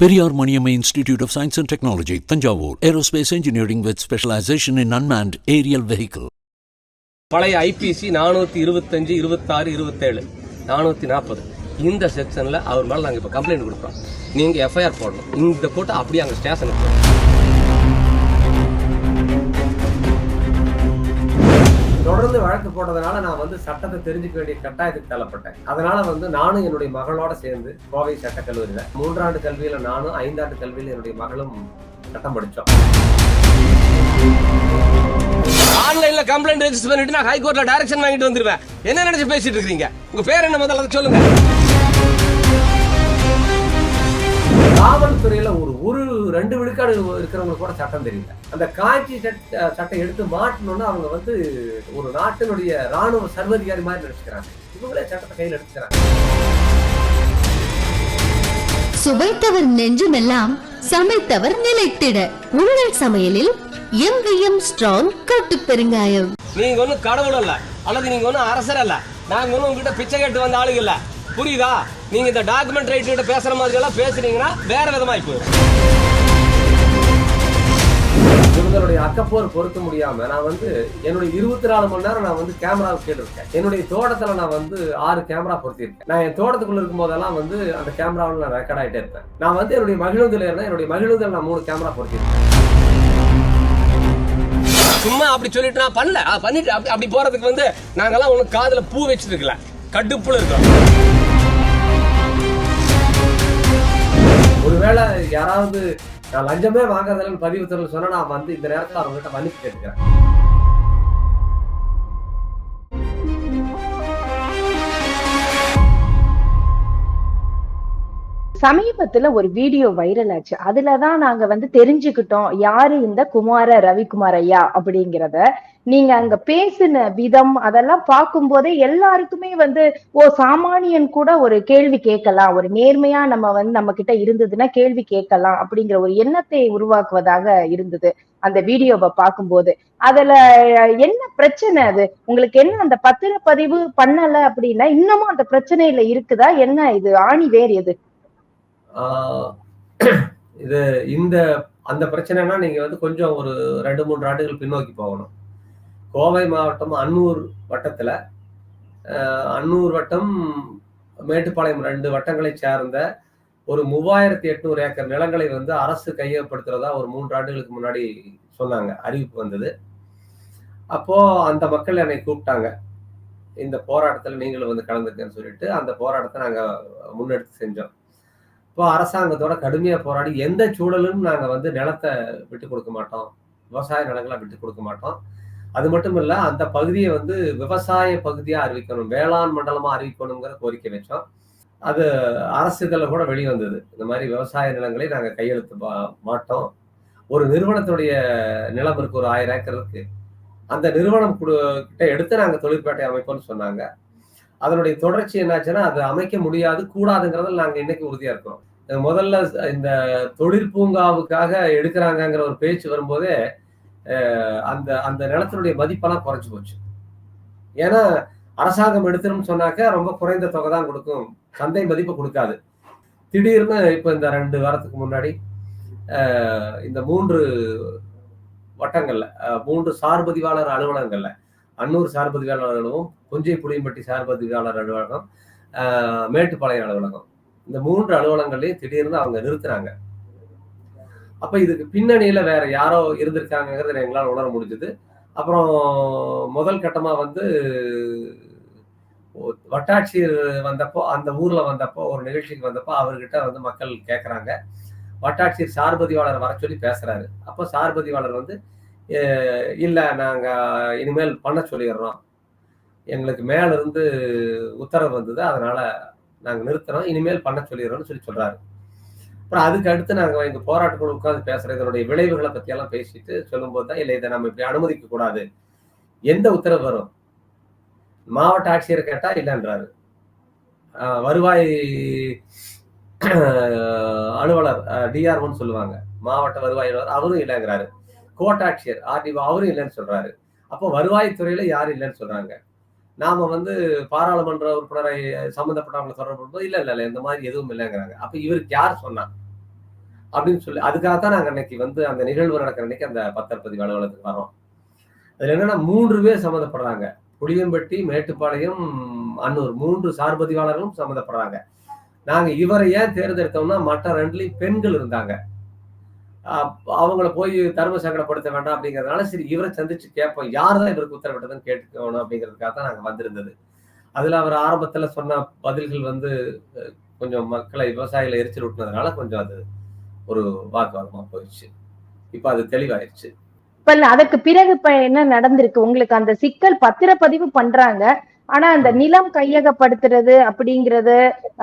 Periyar Maniamma Institute of Science and Technology, Thanjavur. Aerospace Engineering with specialization in unmanned aerial vehicle. பழைய IBC 425, 26, 27, 440 இந்த செக்ஷன்ல அவர் மேல நாங்க இப்ப கம்ப்ளைண்ட் கொடுப்போம். நீங்க எஃப்ஐஆர் போடணும். இந்த போட்டு அப்படியே அங்க ஸ்டேஷனுக்கு தொடர்ந்து வழக்கு போட்டதுனால நான் சட்டத்தை தெரிஞ்சுக்க வேண்டிய கட்டாயத்துக்கு தள்ளப்பட்டேன். அதனால நானும் என்னுடைய மகளோட சேர்ந்து கோவை சட்டக்கல்லூரியில 3 ஆண்டு கல்வியில நானும் 5 ஆண்டு கல்வியில என்னுடைய மகளும் சட்டம் படிச்சோம். ஆன்லைன்ல கம்ப்ளைண்ட் ரெஜிஸ்டர் பண்ணிட்டு நான் ஹைகோர்ட்ல டைரக்ஷன் வாங்கிட்டு வந்துருவேன். என்ன நினைச்சு பேசிட்டு இருக்கீங்க? உங்க பேர் என்ன முதல்ல அதை சொல்லுங்க. காவல்துறையில ஒரு 2 விழுக்காடு இருக்கிறவங்க கூட சட்டம் தெரியல. அந்த காட்சி சட்டம் எடுத்து மாட்டணும்னு அவங்க ஒரு நாட்டினுடைய ராணுவ சர்வதிகாரி மாதிரி நினைச்சுக்கிறாங்க. இவங்களே சட்டத்தை கையில் எடுத்துக்கிறாங்க. சுவைத்தவர் நெஞ்சுமெல்லாம் சமைத்தவர் நிலைத்திட உங்கள் சமையலில் எங்கேயும் ஸ்ட்ராங் கட்டு பெருங்காயம். நீங்க ஒன்னும் கடவுள் அல்ல, அல்லது நீங்க ஒன்னும் அரசர் அல்ல. நாங்க ஒன்னும் உங்ககிட்ட பிச்சை கேட்டு வந்த ஆளுங்க இல்ல. புரியுதா? நீங்க இந்த டாக்குமெண்ட் ரைட் பேசுற மாதிரி எல்லாம் பேசுறீங்கன்னா வேற விதமாய் போயிடும். இவங்களுடைய அக்கப்போர் பொறுக்க முடியாம நான் என்னுடைய 24 மணி நேரம் நான் கேமரா கேட்டிருக்கேன். என்னுடைய தோட்டத்துல நான் 6 கேமரா பொருத்திருக்கேன். நான் என் தோட்டத்துக்குள்ள இருக்கும் போதெல்லாம் அந்த கேமராவில் நான் ரெக்கார்ட் ஆகிட்டே இருப்பேன். நான் என்னுடைய மகிழுந்தில் இருந்தேன். என்னுடைய மகிழுந்தில் நான் 3 கேமரா பொருத்திருக்கேன். சும்மா அப்படி சொல்லிட்டு நான் பண்ணல, பண்ணிட்டு அப்படி போறதுக்கு நாங்கெல்லாம் ஒண்ணு காதுல பூ வச்சுட்டு இருக்கல, கடுப்புல இருக்கோம். ஒருவேளை யாராவது நான் லஞ்சமே வாங்குறதுல பதிவு தரல சொன்னா நான் இந்த நேரத்தில் அவங்ககிட்ட மன்னிப்பு கேட்டுக்கிறேன். சமீபத்துல ஒரு வீடியோ வைரல் ஆச்சு. அதுலதான் நாங்க தெரிஞ்சுக்கிட்டோம் யாரு இந்த குமார ரவிக்குமார் ஐயா அப்படிங்கிறத. நீங்க அங்க பேசின விதம் அதெல்லாம் பார்க்கும் போதே எல்லாருக்குமே சாமானியன் கூட ஒரு கேள்வி கேட்கலாம், ஒரு நேர்மையா நம்ம கிட்ட இருந்ததுன்னா கேள்வி கேட்கலாம் அப்படிங்கிற ஒரு எண்ணத்தை உருவாக்குவதாக இருந்தது அந்த வீடியோவை பார்க்கும்போது. அதுல என்ன பிரச்சனை? அது உங்களுக்கு என்ன அந்த பத்திரப்பதிவு பண்ணல அப்படின்னா இன்னமும் அந்த பிரச்சனையில இருக்குதா? என்ன இது ஆணி வேர் எது? இது அந்த பிரச்சனைனா நீங்க கொஞ்சம் ஒரு 2-3 ஆண்டுகள் பின்னோக்கி போகணும். கோவை மாவட்டம் அன்னூர் வட்டத்துல அன்னூர் வட்டம் மேட்டுப்பாளையம் 2 வட்டங்களை சேர்ந்த ஒரு 3800 ஏக்கர் நிலங்களை அரசு கையகப்படுத்துறதா ஒரு 3 ஆண்டுகளுக்கு முன்னாடி சொன்னாங்க, அறிவிப்பு வந்தது. அப்போ அந்த மக்கள் என்னை கூப்பிட்டாங்க, இந்த போராட்டத்துல நீங்களும் கலந்துக்கன்னு சொல்லிட்டு அந்த போராட்டத்தை நாங்க முன்னெடுத்து செஞ்சோம். இப்போ அரசாங்கத்தோட கடுமையா போராடி எந்த சூழலும் நாங்க நிலத்தை விட்டு கொடுக்க மாட்டோம், விவசாய நிலங்களை விட்டு கொடுக்க மாட்டோம். அது மட்டும் இல்ல, அந்த பகுதியை விவசாய பகுதியா அறிவிக்கணும், வேளாண் மண்டலமா அறிவிக்கணுங்கிற கோரிக்கை வச்சோம். அது அரசு இதில் கூட வெளிவந்தது, இந்த மாதிரி விவசாய நிலங்களை நாங்க கையெழுத்து மாட்டோம். ஒரு நிறுவனத்துடைய நிலம் இருக்கு, ஒரு 1000 ஏக்கர் இருக்கு. அந்த நிறுவனம் கிட்ட எடுத்து நாங்க தொழிற்பேட்டை அமைப்போம்னு சொன்னாங்க. அதனுடைய தொடர்ச்சி என்னாச்சுன்னா அது அமைக்க முடியாது, கூடாதுங்கிறதுல நாங்க இன்னைக்கு உறுதியா இருக்கிறோம். முதல்ல இந்த தொழில் பூங்காவுக்காக எடுக்கிறாங்கிற ஒரு பேச்சு வரும்போதே அந்த அந்த நிலத்தினுடைய மதிப்பெல்லாம் குறைஞ்சு போச்சு. ஏன்னா அரசாங்கம் எடுத்துன்னு சொன்னாக்க ரொம்ப குறைந்த தொகை தான் கொடுக்கும், சந்தை மதிப்பு கொடுக்காது. திடீர்னு இப்ப இந்த 2 வாரத்துக்கு முன்னாடி இந்த 3 வட்டங்கள்ல 3 சார்பதிவாளர் அலுவலகங்கள்ல, அன்னூர் சார்பதிவாளர் அலுவலகம், புஞ்சை புளியம்பட்டி சார்பதிவாளர் அலுவலகம், மேட்டுப்பாளையம் அலுவலகம், இந்த 3 அலுவலகங்களையும் திடீர்னு அவங்க நிறுத்துறாங்க. அப்ப இதுக்கு பின்னணியில வேற யாரோ இருந்திருக்காங்கிறத எங்களால் உணர முடிஞ்சது. அப்புறம் முதல் கட்டமா வட்டாட்சியர் வந்தப்போ, அந்த ஊர்ல வந்தப்போ, ஒரு நிகழ்ச்சிக்கு வந்தப்போ அவர்கிட்ட மக்கள் கேட்கறாங்க. வட்டாட்சியர் சார்பதிவாளர் வர சொல்லி பேசுறாரு. அப்போ சார்பதிவாளர் இல்ல நாங்க இனிமேல் பண்ண சொல்லிடுறோம், எங்களுக்கு மேல இருந்து உத்தரவு வந்தது, அதனால நாங்க நிறுத்துறோம், இனிமேல் பண்ண சொல்லிடுறோம்னு சொல்றாரு. அப்புறம் அதுக்கு அடுத்து நாங்க எங்க போராட்டக்குழு உட்கார்ந்து பேசுறோம். இதனுடைய விளைவுகளை பத்தி எல்லாம் பேசிட்டு சொல்லும் போதுதான், இல்ல இதை நம்ம இப்படி அனுமதிக்க கூடாது, எந்த உத்தரவு வரும், மாவட்ட ஆட்சியர் கேட்டா இல்லைன்றாரு, வருவாய் அலுவலர் டிஆர்ஓன்னு சொல்லுவாங்க, மாவட்ட வருவாய் அலுவலர் அவரும் இல்லைங்கிறாரு, கோட்டாட்சியர் ஆர்டிஓ அவரும் இல்லைன்னு சொல்றாரு. அப்போ வருவாய்த்துறையில யாரும் இல்லைன்னு சொல்றாங்க. நாம பாராளுமன்ற உறுப்பினரை சம்பந்தப்பட்டவங்களை தொடர்பு இல்ல இந்த மாதிரி எதுவும் இல்லைங்கிறாங்க. அப்ப இவருக்கு யார் சொன்னா? அப்படின்னு சொல்லி அதுக்காகத்தான் நாங்க அன்னைக்கு வந்து அந்த நிகழ்வு நடக்கிற அன்னைக்கு அந்த பத்திரப்பதிவு அலுவலகத்துக்கு வரோம். அதுல என்னன்னா 3 பேர் சம்மந்தப்படுறாங்க. புளியம்பட்டி, மேட்டுப்பாளையம், அன்னூர் 3 சார் பதிவாளர்களும் சம்மந்தப்படுறாங்க. நாங்க இவரை ஏன் தேர்ந்தெடுத்தோம்னா மற்ற 2லயும் பெண்கள் இருந்தாங்க. அவங்கள போய் தர்ம சங்கடப்படுத்த வேண்டாம் அப்படிங்கிறதுனால சரி இவரை சந்திச்சு கேட்போம், யாருதான் இவருக்கு உத்தரவிட்டதுன்னு கேட்டுக்கணும் அப்படிங்கிறதுக்காக தான் நாங்க வந்திருந்தது. அதுல அவர் ஆரம்பத்துல சொன்ன பதில்கள் வந்து கொஞ்சம் மக்களை விவசாயிகளை எரிச்சல் விட்டுனதுனால கொஞ்சம் அது ஒரு வாக்குவாதமா போயிடுச்சு. இப்ப அது தெளிவாயிருச்சு. இப்ப அதுக்கு பிறகு இப்ப என்ன நடந்திருக்கு உங்களுக்கு? அந்த சிக்கல் பத்திரப்பதிவு பண்றாங்க, ஆனா அந்த நிலம் கையகப்படுத்துறது அப்படிங்கறது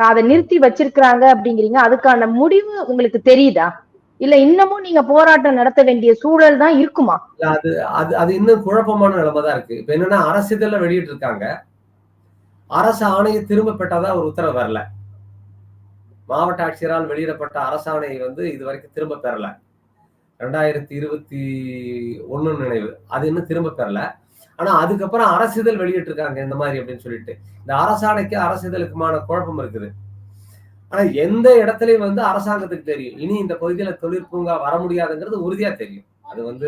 அதை நிறுத்தி வச்சிருக்கிறாங்க அப்படிங்கிறீங்க. அதுக்கான முடிவு உங்களுக்கு தெரியுதா? இல்ல இன்னமும் நீங்க போராட்டம் நடத்த வேண்டிய சூழல் தான் இருக்குமா? அது அது அது இன்னும் குழப்பமான நிலைமை தான் இருக்கு. இப்ப என்னன்னா அரசிதழ்ல வெளியிட்டு இருக்காங்க. அரசு ஆணையை திரும்ப பெற்றதா ஒரு உத்தரவு வரல. மாவட்ட ஆட்சியரால் வெளியிடப்பட்ட அரசாணை வந்து இதுவரைக்கும் திரும்ப பெறல. 2021 நினைவு. அது இன்னும் திரும்ப பெறல. ஆனா அதுக்கப்புறம் அரசிதழ் வெளியிட்டு இருக்காங்க இந்த மாதிரி அப்படின்னு சொல்லிட்டு. இந்த அரசாணைக்கு அரசிதழுக்குமான குழப்பம் இருக்குது. ஆனா எந்த இடத்துலயும் வந்து அரசாங்கத்துக்கு தெரியும் இனி இந்த பகுதியில தொழிற்பூங்கா வர முடியாதுங்கிறது உறுதியா தெரியும். அது வந்து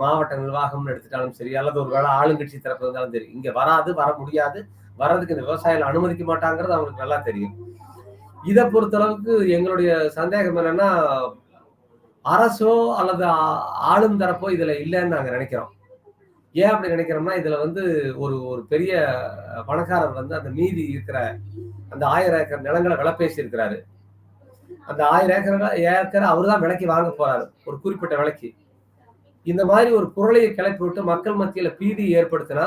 மாவட்ட நிர்வாகம்னு எடுத்துட்டாலும் சரி, அல்லது ஒரு வேளை ஆளுங்கட்சி தரப்பு இருந்தாலும் தெரியும். இங்க வராது, வர முடியாது, வர்றதுக்கு இந்த விவசாயிகள் அனுமதிக்க மாட்டாங்கிறது அவங்களுக்கு நல்லா தெரியும். இதை பொறுத்தளவுக்கு எங்களுடைய சந்தேகம் என்னன்னா அரசோ அல்லது ஆளும் தரப்போ இதுல இல்லைன்னு நாங்க நினைக்கிறோம். ஏன் அப்படி நினைக்கிறோம்னா இதுல வந்து ஒரு ஒரு பெரிய பணக்காரர் வந்து அந்த மீதி இருக்கிற அந்த 1000 ஏக்கர் நிலங்களை விலை பேசி இருக்கிறாரு. அந்த 1000 ஏக்கர் அவருதான் விலைக்கு வாங்க போறாரு, ஒரு குறிப்பிட்ட விலைக்கு. இந்த மாதிரி ஒரு குரலையை கிளப்பி விட்டு மக்கள் மத்தியில பீதி ஏற்படுத்தினா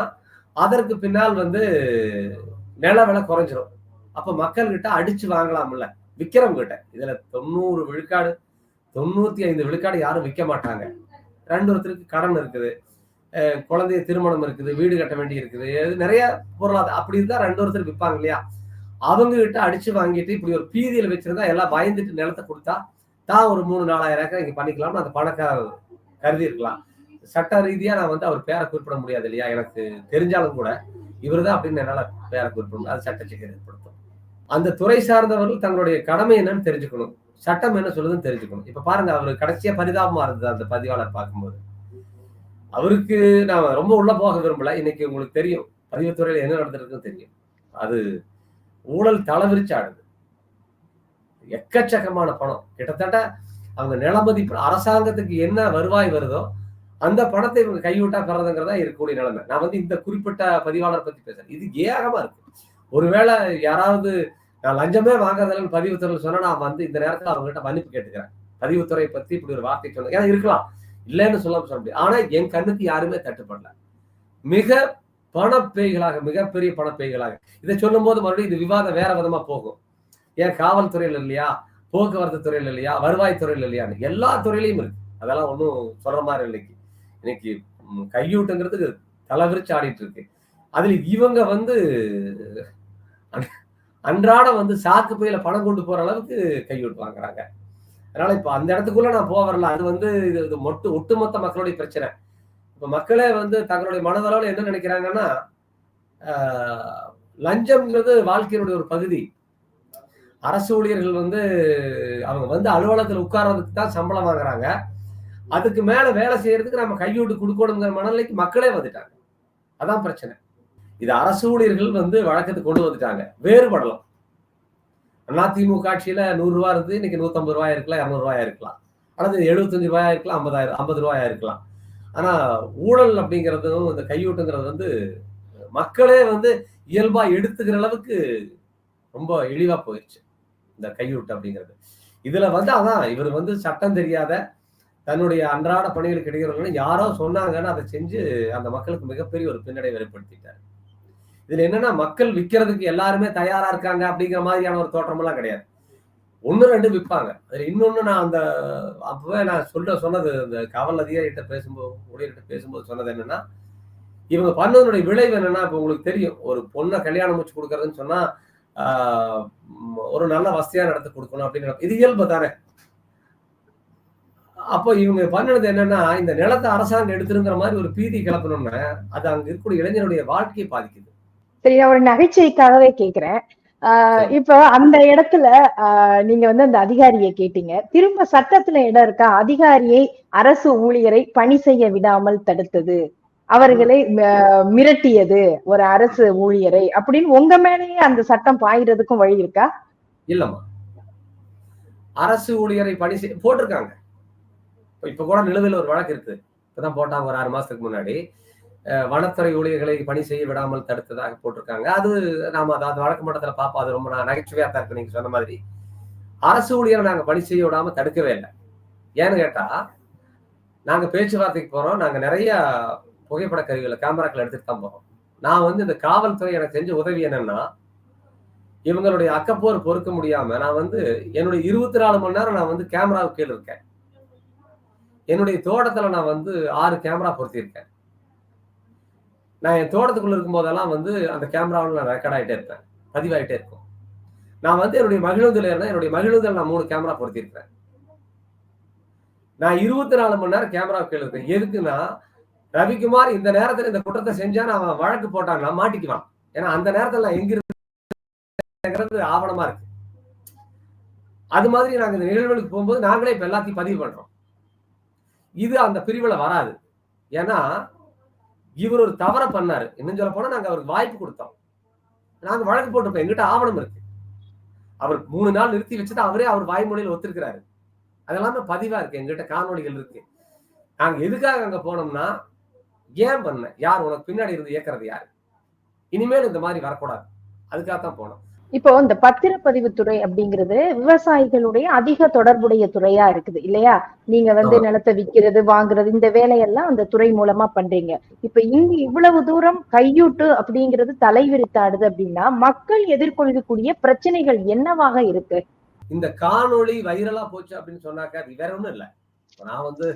அதற்கு பின்னால் வந்து நில விலை குறைஞ்சிரும். அப்ப மக்கள் கிட்ட அடிச்சு வாங்கலாம்ல விக்கிறவங்க கிட்ட. இதுல 90 விழுக்காடு 95 விழுக்காடு யாரும் விற்க மாட்டாங்க. ஒருத்தருக்கு கடன் இருக்குது, குழந்தைய திருமணம் இருக்குது, வீடு கட்ட வேண்டி இருக்குது, நிறைய பொருளாதாரம் அப்படி இருந்தா ஒருத்தர் விற்பாங்க இல்லையா? அவங்க கிட்ட அடிச்சு வாங்கிட்டு இப்படி ஒரு பீதியில வச்சிருந்தா எல்லாம் பயந்துட்டு நிலத்தை கொடுத்தா தான் ஒரு 3-4000 ஏக்கர் இங்க பண்ணிக்கலாம்னு அந்த பணக்காரர் கருதி இருக்கலாம். சட்ட ரீதியா நான் வந்து அவர் பேரை குறிப்பிட முடியாது இல்லையா? எனக்கு தெரிஞ்சாலும் கூட இவருதான் அப்படின்னு என்னால பேரை குறிப்பிட முடியும். அது சட்ட சிக்கல் ஏற்படுத்தும். அந்த துறை சார்ந்தவர்கள் தங்களுடைய கடமை என்னன்னு தெரிஞ்சுக்கணும், சட்டம் என்ன சொல்லுதுன்னு தெரிஞ்சுக்கணும். இப்ப பாருங்க, அவரு கடைசியா பரிதாபமா இருந்தது அந்த பதிவாளர் பார்க்கும்போது. அவருக்கு நான் ரொம்ப உள்ள போக விரும்பல. இன்னைக்கு உங்களுக்கு தெரியும் பதிவுத்துறையில என்ன நடந்திருக்குன்னு தெரியும். அது ஊழல் தலைவிரிச்சு ஆடுது. எக்கச்சக்கமான பணம், கிட்டத்தட்ட அவங்க நிலமதிப்பு அரசாங்கத்துக்கு என்ன வருவாய் வருதோ அந்த பணத்தை இவங்க கைவிட்டா பெறதுங்கிறதா இருக்கக்கூடிய நிலைமை. நான் வந்து இந்த குறிப்பிட்ட பதிவாளர் பத்தி பேசுறேன். இது ஏகமா இருக்கு. ஒருவேளை யாராவது நான் லஞ்சமே வாங்குறதுல பதிவுத்துறை சொன்னா நான் வந்து இந்த நேரத்தில் அவங்ககிட்ட மன்னிப்பு கேட்டுக்கிறேன். பதிவுத்துறை பத்தி இப்படி ஒரு வார்த்தை சொன்னேன். ஏன்னா இருக்கலாம், இல்லைன்னு சொல்ல முடியாது. ஆனா என் கண்ணுக்கு யாருமே தட்டுப்படல. மிக பணப்பேய்களாக, மிகப்பெரிய பணப்பேய்களாக. இதை சொல்லும் போது மறுபடியும் இது விவாதம் வேற விதமா போகும். ஏன் காவல்துறையில இல்லையா, போக்குவரத்து துறையில இல்லையா, வருவாய் துறையில இல்லையான்னு எல்லா துறையிலையும் இருக்கு. அதெல்லாம் ஒன்றும் சொல்ற மாதிரி இல்லைக்கு. இன்னைக்கு கையூட்டுங்கிறது தலைவிரிச்சு ஆடிட்டு இருக்கு. அதுல இவங்க வந்து அன்றாட வந்து சாக்கு பையில பணம் கொண்டு போற அளவுக்கு கையூட்டு வாங்குறாங்க. அதனால இப்ப அந்த இடத்துக்குள்ள நான் போக வரல. அது வந்து இது ஒட்டுமொத்த மக்களுடைய பிரச்சனை. இப்ப மக்களே வந்து தங்களுடைய மனதளவுல என்ன நினைக்கிறாங்கன்னா, லஞ்சம்ங்கிறது வாழ்க்கையினுடைய ஒரு பகுதி. அரசு ஊழியர்கள் வந்து அவங்க வந்து அலுவலகத்தில் உட்கார்றதுக்கு தான் சம்பளம் வாங்குறாங்க. அதுக்கு மேல வேலை செய்யறதுக்கு நம்ம கையூட்டு கொடுக்கணுங்கிற மனநிலைக்கு மக்களே வந்துட்டாங்க. அதான் பிரச்சனை. இது அரசு ஊழியர்கள் வந்து வழக்கத்துக்கு கொண்டு வந்துட்டாங்க. வேறுபடலாம். அதிமுக ஆட்சியில 100 ரூபாய் இருந்து இன்னைக்கு 150 ரூபாய் இருக்கலாம், 200 ரூபாயா இருக்கலாம், அல்லது 75 ரூபாயா இருக்கலாம், 50 ரூபாயா இருக்கலாம். ஆனா ஊழல் அப்படிங்கிறதும் இந்த கையூட்டுங்கிறது வந்து மக்களே வந்து இயல்பா எடுத்துக்கிற அளவுக்கு ரொம்ப இழிவா போயிடுச்சு இந்த கையூட்டு அப்படிங்கிறது. இதுல வந்து அதான் இவர் வந்து சட்டம் தெரியாத தன்னுடைய அன்றாட பணிகளுக்கு இடையூறு யாரோ சொன்னாங்கன்னு அதை செஞ்சு அந்த மக்களுக்கு மிகப்பெரிய ஒரு பின்னடைவை ஏற்படுத்திட்டார். இதுல என்னன்னா மக்கள் விற்கிறதுக்கு எல்லாருமே தயாரா இருக்காங்க அப்படிங்கிற மாதிரியான ஒரு தோற்றம் எல்லாம் கிடையாது. 1-2 விற்பாங்க. அதுல இன்னொன்னு நான் அந்த அப்பவே நான் சொன்னது இந்த காவல் அதிகாரிகிட்ட பேசும்போது, ஊழியர்கிட்ட பேசும்போது சொன்னது என்னன்னா, இவங்க பண்ணதனுடைய விளைவு என்னன்னா, இப்ப உங்களுக்கு தெரியும், ஒரு பொண்ணை கல்யாணம் முடிச்சு கொடுக்கறதுன்னு சொன்னா ஒரு நல்ல வசதியான இடத்த கொடுக்கணும் அப்படின்னு இது இயல்பு தானே. அப்போ இவங்க பண்ணது என்னன்னா, இந்த நிலத்தை அரசாங்கம் எடுத்துருங்கிற மாதிரி ஒரு பீதி கிளப்பணும்னா அது அங்க இருக்கக்கூடிய இளைஞருடைய வாழ்க்கையை பாதிக்குது. சரி, நான் ஒரு நகைச்சுவைக்காகவே கேட்கிறேன். இப்ப அந்த இடத்துல நீங்க வந்து அந்த அதிகாரியை கேட்டீங்க. திரும்ப சட்டத்துல இடம் இருக்கா? அதிகாரியை, அரசு ஊழியரை பணி செய்ய விடாமல் தடுத்தது, அவர்களை மிரட்டியது ஒரு அரசு ஊழியரை அப்படின்னு உங்க மேலேயே அந்த சட்டம் பாய்றதுக்கும் வழி இருக்கா? இல்லம்மா, அரசு ஊழியரை பணி போட்டிருக்காங்க. இப்ப கூட நிலுவையில் ஒரு வழக்கு இருக்கு. இப்பதான் போட்டாங்க ஒரு 6 மாசத்துக்கு முன்னாடி. வனத்துறை ஊழியர்களை பணி செய்ய விடாமல் தடுத்ததாக போட்டிருக்காங்க. அது நாம அது வழக்கு மட்டத்துல பார்ப்போம். அது ரொம்ப நகைச்சுவையா தான் இருக்கு நீங்க சொன்ன மாதிரி. அரசு ஊழியரை நாங்க பணி செய்ய விடாம தடுக்கவே இல்லை. ஏன்னு கேட்டா, நாங்க பேச்சுவார்த்தைக்கு போறோம். நாங்க நிறைய புகைப்பட கருவிகளை, கேமராக்கள் எடுத்துட்டு தான் போறோம். நான் வந்து இந்த காவல்துறை எனக்கு செஞ்ச உதவி என்னன்னா, இவங்களுடைய அக்கப்போர் பொறுக்க முடியாம நான் வந்து என்னுடைய 24 மணி நேரம் நான் வந்து கேமராவுக்கு கீழ இருக்கேன். என்னுடைய தோட்டத்துல நான் வந்து 6 கேமரா பொருத்தியிருக்கேன். நான் என் தோட்டத்துக்குள்ள இருக்கும் போதெல்லாம் வந்து அந்த கேமராவில் நான் ரெக்கார்ட் ஆகிட்டே இருப்பேன், பதிவாயிட்டே இருக்கும். நான் வந்து என்னுடைய மகிழுந்தில் இருந்தா என்னுடைய மகிழுந்தில் நான் 3 கேமரா பொருத்தியிருக்கிறேன். நான் 24 மணி நேரம் கேமரா கீழ இருக்கேன். எதுக்குன்னா, ரவிக்குமார் இந்த நேரத்துல இந்த குற்றத்தை செஞ்சான்னு அவன் வழக்கு போட்டான்னா மாட்டிக்குவான். ஏன்னா அந்த நேரத்துல நான் எங்க இருக்கிறது ஆவணமா இருக்கு. அது மாதிரி நாங்க இந்த நிகழ்வுகளுக்கு போகும்போது நாங்களே இப்ப எல்லாத்தையும் பதிவு பண்றோம். இது அந்த பிரிவுல வராது. ஏன்னா இவர் ஒரு தவற பண்ணாரு. இன்னும் சொல்ல போனா நாங்க அவருக்கு வாய்ப்பு கொடுத்தோம். நாங்க வழக்கு போட்டிருப்போம். எங்கிட்ட ஆவணம் இருக்கு. அவர் 3 நாள் நிறுத்தி வச்சுட்டு அவரே அவர் வாய்மொழியில் ஒத்துருக்கிறாரு. அதெல்லாமே பதிவா இருக்கு. எங்கிட்ட காணொலிகள் இருக்கு. நாங்க எதுக்காக அங்க போனோம்னா, ஏன் பண்ண, யார் உனக்கு பின்னாடி இருந்து இயக்குறது யாரு, இனிமேல் இந்த மாதிரி வரக்கூடாது, அதுக்காகத்தான் போனோம். இப்போ இந்த பத்திரப்பதிவு துறை அப்படிங்கிறது விவசாயிகளுடைய அதிக தொடர்புடைய துறையா இருக்குது இல்லையா? நீங்க வந்து நிலத்தை விற்கிறது, வாங்குறது, இந்த வேலையெல்லாம் அந்த துறை மூலமா பண்றீங்க. இப்ப இங்க இவ்வளவு தூரம் கையூட்டு அப்படிங்கிறது தலைவிரித்தாடுது அப்படின்னா, மக்கள் எதிர்கொள்ளக்கூடிய பிரச்சனைகள் என்னவாக இருக்கு? இந்த காணொளி வைரலா போச்சு அப்படின்னு சொன்னாக்க அது வேற ஒண்ணும் இல்லை. நான் வந்து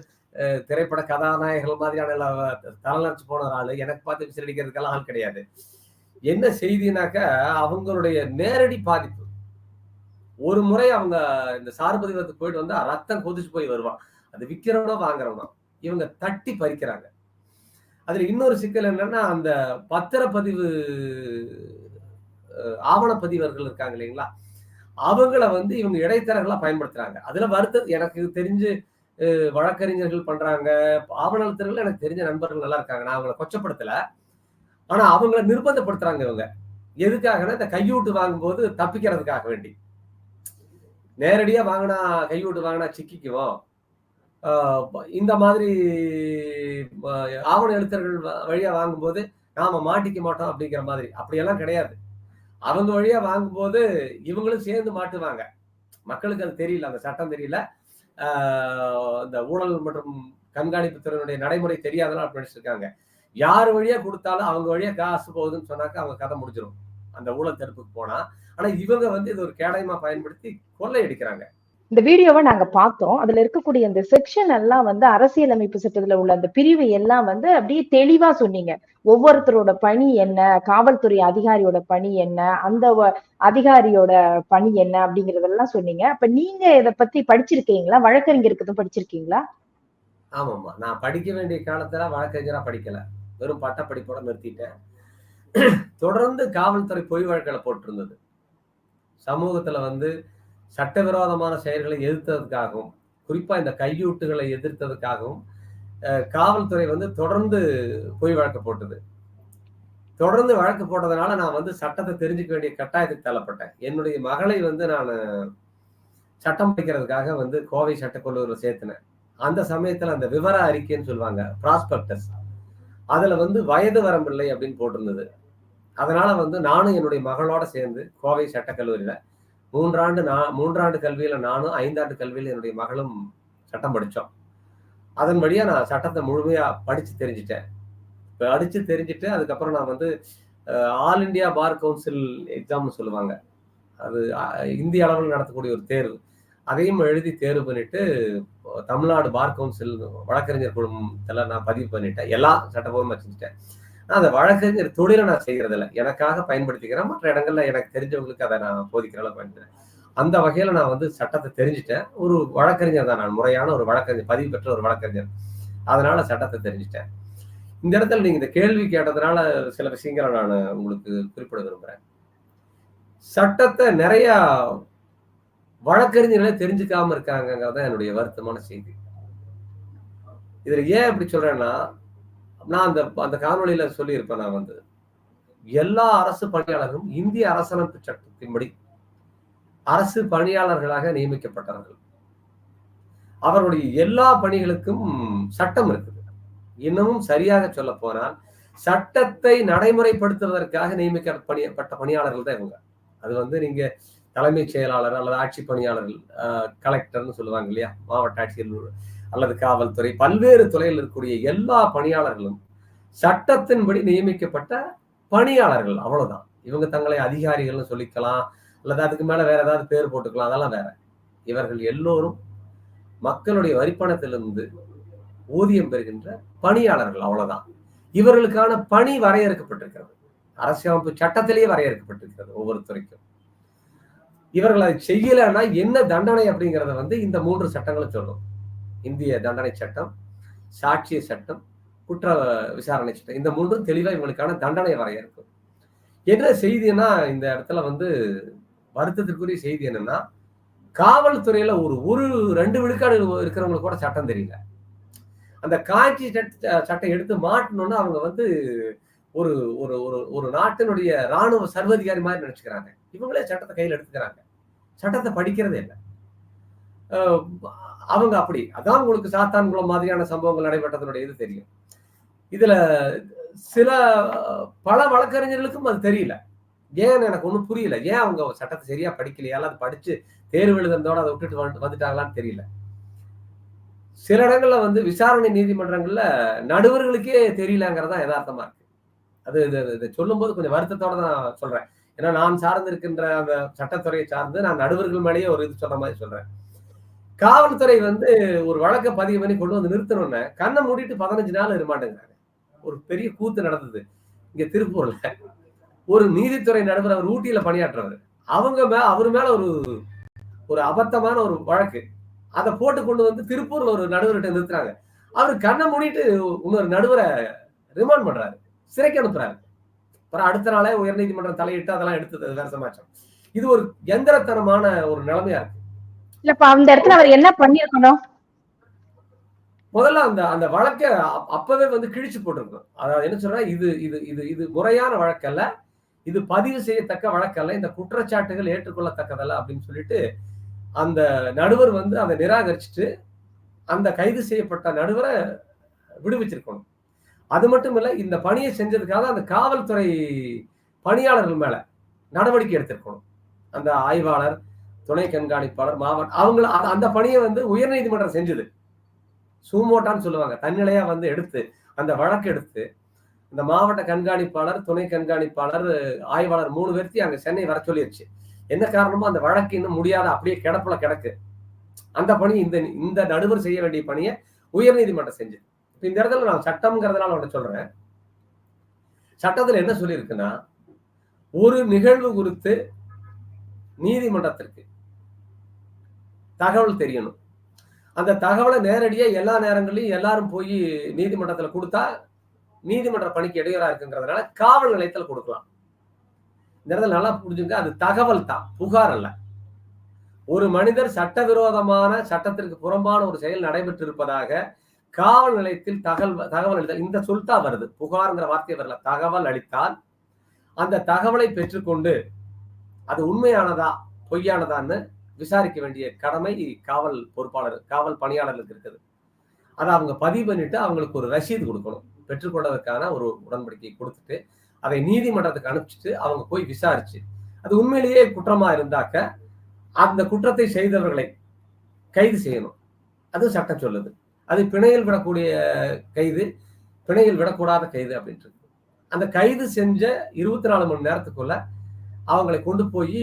திரைப்பட கதாநாயகர்கள் மாதிரியான தலைநடிச்சு போன ஆளு, எனக்கு பார்த்து விசிலடிக்கிறதுக்கெல்லாம் ஆள் கிடையாது. என்ன செய்தினாக்க, அவங்களுடைய நேரடி பாதிப்பு. ஒரு முறை அவங்க இந்த சார்பதிவத்துக்கு போயிட்டு வந்தா ரத்தம் கொதிச்சு போய் வருவான். அது விக்கிறவனோ வாங்குறவனோ இவங்க தட்டி பறிக்கிறாங்க. அதுல இன்னொரு சிக்கல் என்னன்னா, அந்த பத்திரப்பதிவு ஆவணப்பதிவர்கள் இருக்காங்க இல்லைங்களா, அவங்கள வந்து இவங்க இடைத்தரகளா பயன்படுத்துறாங்க. அதுல வருத்தம் எனக்கு தெரிஞ்சு வழக்கறிஞர்கள் பண்றாங்க, ஆவணத்தர்கள் எனக்கு தெரிஞ்ச நண்பர்கள் நல்லா இருக்காங்க. நான் அவங்களை கொச்சப்படுத்தல. ஆனா அவங்கள நிர்பந்தப்படுத்துறாங்க இவங்க. எதுக்காகன்னா, இந்த கையூட்டு வாங்கும்போது தப்பிக்கிறதுக்காக வேண்டி. நேரடியா வாங்கினா, கையூட்டு வாங்கினா சிக்கிக்குவோம், இந்த மாதிரி ஆவண எழுத்தர்கள் வழியா வாங்கும்போது நாம மாட்டிக்க மாட்டோம் அப்படிங்கிற மாதிரி. அப்படியெல்லாம் கிடையாது. அவங்க வழியா வாங்கும்போது இவங்களும் சேர்ந்து மாட்டுவாங்க. மக்களுக்கு அது தெரியல, அந்த சட்டம் தெரியல. இந்த ஊழல் மற்றும் கண்காணிப்பு துறையினுடைய நடைமுறை தெரியாதனால அப்படி நினைச்சிருக்காங்க. யார் வழியா கொடுத்தாலும் அவங்க வழியா காசு போகுதுன்னு சொன்னாக்க அவங்க கதை முடிஞ்சிடும், அந்த ஊழல் தடுப்புக்கு போனா. ஆனா இவங்க வந்து இது ஒரு கேடயமா பயன்படுத்தி கொள்ளையடிக்கிறாங்க. இந்த வீடியோவை நாங்க பார்த்தோம். அதுல இருக்கக்கூடிய இந்த செக்ஷன் எல்லாம் வந்து அரசியலமைப்பு சட்டத்துல உள்ள அந்த பிரிவு எல்லாம் வந்து அப்படியே தெளிவா சொன்னீங்க. ஒவ்வொருத்தரோட பணி என்ன, காவல்துறை அதிகாரியோட பணி என்ன, அந்த அதிகாரியோட பணி என்ன அப்படிங்கறதெல்லாம் சொன்னீங்க. அப்ப நீங்க இதை பத்தி படிச்சிருக்கீங்களா? வழக்கறிஞருக்கு படிச்சிருக்கீங்களா? ஆமாம்மா, நான் படிக்க வேண்டிய காலத்துல வழக்கறிஞரா படிக்கல, வெறும் பட்டப்படிப்போட நிறுத்திட்டேன். தொடர்ந்து காவல்துறை பொய் வழக்குகளை போட்டிருந்தது. சமூகத்துல வந்து சட்டவிரோதமான செயல்களை எதிர்த்ததுக்காகவும், குறிப்பா இந்த கையூட்டுகளை எதிர்த்ததுக்காகவும் காவல்துறை வந்து தொடர்ந்து பொய் வழக்கு போட்டது. தொடர்ந்து வழக்கு போட்டதுனால நான் வந்து சட்டத்தை தெரிஞ்சுக்க வேண்டிய கட்டாயத்துக்கு தள்ளப்பட்டேன். என்னுடைய மகளை வந்து நான் சட்டம் படிக்கிறதுக்காக வந்து கோவை சட்டக்கல்லூரியில் சேர்த்தினேன். அந்த சமயத்துல அந்த விவர அறிக்கைன்னு சொல்லுவாங்க, ப்ராஸ்பெக்டஸ், அதுல வந்து வயது வரம்பில்லை அப்படின்னு போட்டிருந்தது. அதனால வந்து நானும் என்னுடைய மகளோட சேர்ந்து கோவை சட்டக்கல்லூரியில 3 ஆண்டு கல்வியில நானும், 5 ஆண்டு கல்வியில என்னுடைய மகளும் சட்டம் படிச்சோம். அதன்படியா நான் சட்டத்தை முழுமையா படிச்சு தெரிஞ்சுட்டேன். படிச்சு தெரிஞ்சுட்டு அதுக்கப்புறம் நான் வந்து ஆல் இண்டியா பார் கவுன்சில் எக்ஸாம்னு சொல்லுவாங்க, அது இந்திய அளவில் நடத்தக்கூடிய ஒரு தேர்வு, அதையும் எழுதி தேர்வு பண்ணிட்டு தமிழ்நாடு பார் கவுன்சில் வழக்கறிஞர் குழுமத்துல நான் பதிவு பண்ணிட்டேன். எல்லா சட்டபூர்வமா செஞ்சுட்டேன். அந்த வழக்கறிஞர் தொழிலை நான் செய்யறது இல்லை, எனக்காக பயன்படுத்திக்கிறேன். மற்ற இடங்கள்ல எனக்கு தெரிஞ்சவங்களுக்கு அதை நான் போதிக்கிற அளவு பயன்படுத்துறேன். அந்த வகையில நான் வந்து சட்டத்தை தெரிஞ்சுட்டேன். ஒரு வழக்கறிஞர் தான் நான், முறையான ஒரு வழக்கறிஞர், பதிவு பெற்ற ஒரு வழக்கறிஞர். அதனால சட்டத்தை தெரிஞ்சுட்டேன். இந்த இடத்துல நீங்க இந்த கேள்வி கேட்டதுனால சில விஷயங்களை நான் உங்களுக்கு குறிப்பிட விரும்புறேன். சட்டத்தை நிறைய வழக்கறிஞர்களே தெரிஞ்சுக்காம இருக்காங்கிறதான் என்னுடைய வருத்தமான செய்தி. இதுல ஏன் அப்படி சொல்றேன்னா, நான் அந்த அந்த காணொலியில சொல்லியிருப்பேன். நான் வந்து எல்லா அரசு பணியாளர்களும் இந்திய அரசியலமைப்பு சட்டத்தின்படி அரசு பணியாளர்களாக நியமிக்கப்பட்டவர்கள். அவருடைய எல்லா பணிகளுக்கும் சட்டம் இருக்குது. இன்னமும் சரியாக சொல்ல போனால் சட்டத்தை நடைமுறைப்படுத்துவதற்காக நியமிக்கப்பட்ட பணியாளர்கள் தான் இவங்க. அது வந்து நீங்க தலைமைச் செயலாளர் அல்லது ஆட்சி பணியாளர்கள், கலெக்டர்னு சொல்லுவாங்க இல்லையா, மாவட்ட ஆட்சியர் அல்லது காவல்துறை, பல்வேறு துறையில் இருக்கக்கூடிய எல்லா பணியாளர்களும் சட்டத்தின்படி நியமிக்கப்பட்ட பணியாளர்கள், அவ்வளவுதான். இவங்க தங்களை அதிகாரிகள்னு சொல்லிக்கலாம் அல்லது அதுக்கு மேல வேற ஏதாவது பேர் போட்டுக்கலாம், அதெல்லாம் வேற. இவர்கள் எல்லோரும் மக்களுடைய வரிப்பணத்திலிருந்து ஊதியம் பெறுகின்ற பணியாளர்கள், அவ்வளவுதான். இவர்களுக்கான பணி வரையறுக்கப்பட்டிருக்கிறது, அரசியலமைப்பு சட்டத்திலேயே வரையறுக்கப்பட்டிருக்கிறது ஒவ்வொரு துறைக்கும். இவர்கள் அதை செய்யலைன்னா என்ன தண்டனை அப்படிங்கிறத வந்து இந்த 3 சட்டங்களும் சொல்லும். இந்திய தண்டனை சட்டம், சாட்சிய சட்டம், குற்ற விசாரணை சட்டம், இந்த 3ம் தெளிவா இவங்களுக்கான தண்டனை வரையறுக்கும். என்ன செய்தின்னா, இந்த இடத்துல வந்து வருத்தத்திற்குரிய செய்தி என்னன்னா, காவல்துறையில ஒரு 2 விழுக்காடு இருக்கிறவங்களுக்கு கூட சட்டம் தெரியல. அந்த காட்சி சட்டம் எடுத்து மாட்டணும்னா அவங்க வந்து ஒரு ஒரு ஒரு நாட்டினுடைய ராணுவ சர்வதிகாரி மாதிரி நினைச்சுக்கிறாங்க. இவங்களே சட்டத்தை கையில் எடுத்துக்கிறாங்க, சட்டத்தை படிக்கிறதே இல்லை. அவங்க அப்படி அதான் உங்களுக்கு சாத்தான்குளம் மாதிரியான சம்பவங்கள் நடைபெற்றதனுடைய இது தெரியும். இதுல பல வழக்கறிஞர்களுக்கும் அது தெரியல. ஏன்னு எனக்கு ஒண்ணும் புரியல. ஏன் அவங்க சட்டத்தை சரியா படிக்கலையா, அது படிச்சு தேர்வு எழுதுறதோட அதை விட்டுட்டு வந்துட்டாங்களான்னு தெரியல. சில இடங்கள்ல வந்து விசாரணை நீதிமன்றங்கள்ல நடுவர்களுக்கே தெரியலங்கிறதா யதார்த்தமா இருக்கு. அது சொல்லும் போது கொஞ்சம் வருத்தத்தோட தான் சொல்றேன். ஏன்னா நான் சார்ந்து இருக்கின்ற அந்த சட்டத்துறையை சார்ந்து நான் நடுவர்கள் மேலேயே ஒரு இது சொல்ற மாதிரி சொல்றேன். காவல்துறை வந்து ஒரு வழக்கை பதிவு பண்ணி கொண்டு வந்து நிறுத்தணும்னு கண்ணை மூடிட்டு 15 நாள் இருமாட்டேங்கிறாங்க. ஒரு பெரிய கூத்து நடந்தது இங்க திருப்பூர்ல. ஒரு நீதித்துறை நடுவர், அவர் ஊட்டியில பணியாற்றுறவர், அவர் மேல ஒரு அபத்தமான ஒரு வழக்கு, அதை போட்டு கொண்டு வந்து திருப்பூர்ல ஒரு நடுவர்கிட்ட நிறுத்துறாங்க. அவரு கண்ணை மூடிட்டு இன்னொரு நடுவரை ரிமாண்ட் பண்றாரு, சிறைக்கு அனுப்புறாரு. அப்புறம் அடுத்த நாளே உயர்நீதிமன்றம் தலையிட்டு அதெல்லாம் எடுத்தது வேற சமாச்சாரம். இது ஒரு எந்திரத்தனமான ஒரு நிலைமையா இருக்கு. இல்லப்பா, அந்த இடத்துல அவர் என்ன பண்ணிருக்கணும்? முதல்ல அந்த வழக்கை அப்பவே வந்து கிழிச்சு போட்டிருக்கணும். அதாவது என்ன சொல்றேன், இது முறையான வழக்கல்ல, இது பதிவு செய்யத்தக்க வழக்கல்ல, இந்த குற்றச்சாட்டுகள் ஏற்றுக்கொள்ளத்தக்கதல்ல அப்படின்னு சொல்லிட்டு அந்த நடுவர் வந்து அதை நிராகரிச்சுட்டு அந்த கைது செய்யப்பட்ட நடுவரை விடுவிச்சிருக்கணும். அது மட்டும் இல்ல, இந்த பணியை செஞ்சதுக்காக அந்த காவல்துறை பணியாளர்கள் மேல நடவடிக்கை எடுத்திருக்கணும். அந்த ஆய்வாளர், துணை கண்காணிப்பாளர், மாவட்ட அந்த பணியை வந்து உயர்நீதிமன்றம் செஞ்சது. சூமோட்டான்னு சொல்லுவாங்க, தன்னிலையா வந்து எடுத்து அந்த வழக்கு எடுத்து இந்த மாவட்ட கண்காணிப்பாளர், துணை கண்காணிப்பாளர், ஆய்வாளர் 3 பேர்த்தையும் அங்க சென்னை வர சொல்லிருச்சு. என்ன காரணமோ அந்த வழக்கு இன்னும் முடியாத அப்படியே கிடப்புல கிடக்கு. அந்த பணி இந்த நடுவர் செய்ய வேண்டிய பணியை உயர்நீதிமன்றம் செஞ்சது. இந்த இடத்துல நான் சட்டம்ங்கிறதுனால ஒன்று சொல்றேன். சட்டத்துல என்ன சொல்லியிருக்குன்னா, ஒரு நிகழ்வு குறித்து நீதிமன்றத்திற்கு தகவல் தெரியணும். அந்த தகவலை நேரடியா எல்லா நேரங்களையும் எல்லாரும் போய் நீதிமன்றத்துல கொடுத்தா நீதிமன்ற பணிக்கு இடையூறா இருக்குங்கிறதுனால காவல் நிலையத்தில் கொடுக்கலாம். இந்த இடத்துல நல்லா புரிஞ்சுங்க, அது தகவல் தான், புகார் அல்ல. ஒரு மனிதர் சட்டவிரோதமான, சட்டத்திற்கு புறம்பான ஒரு செயல் நடைபெற்று இருப்பதாக காவல் நிலையத்தில் தகவல் அளித்தால், இந்த சொல்தா வருது, புகார்ங்கிற வார்த்தை வரல, தகவல் அளித்தால் அந்த தகவலை பெற்றுக்கொண்டு அது உண்மையானதா பொய்யானதான்னு விசாரிக்க வேண்டிய கடமை காவல் பொறுப்பாளர், காவல் பணியாளர்களுக்கு இருக்குது. அதை அவங்க பதிவு பண்ணிட்டு அவங்களுக்கு ஒரு ரசீது கொடுக்கணும். பெற்றுக்கொண்டதற்கான ஒரு உடன்படிக்கை கொடுத்துட்டு அதை நீதிமன்றத்துக்கு அனுப்பிச்சுட்டு அவங்க போய் விசாரிச்சு அது உண்மையிலேயே குற்றமா இருந்தாக்க அந்த குற்றத்தை செய்தவர்களை கைது செய்யணும். அது சட்டம் சொல்லுது. அது பிணையில் விடக்கூடிய கைது, பிணையில் விடக்கூடாத கைது அப்படின்ட்டு. அந்த கைது செஞ்ச 24 மணி நேரத்துக்குள்ள அவங்களை கொண்டு போய்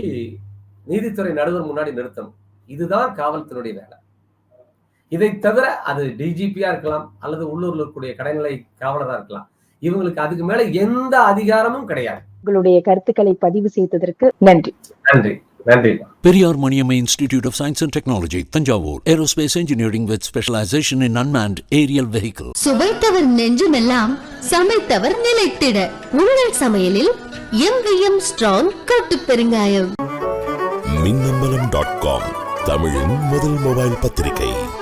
நீதித்துறை நடுவர் முன்னாடி நிறுத்தணும். இதுதான் காவல்துறையுடைய வேலை. இதை தவிர அது டிஜிபியா இருக்கலாம் அல்லது உள்ளூர்ல இருக்கக்கூடிய கடைநிலை காவலரா இருக்கலாம். இவங்களுக்கு அதுக்கு மேல எந்த அதிகாரமும் கிடையாது. உங்களுடைய கருத்துக்களை பதிவு செய்ததற்கு நன்றி. நன்றி. நன்றி. Periyar Maniammai institute of science and technology, Thanjavur. Aerospace engineering with specialisation in unmanned aerial vehicle. சுவைத்தவர் நெஞ்சுமெல்லாம் சமைத்தவர் நிலைத்திட உங்கள் சமையலில் எம்விஎம் ஸ்ட்ராங் கட்டு பெருங்காயம். மின்னம்பலம்.com தமிழின் முதல் மொபைல் பத்திரிகை.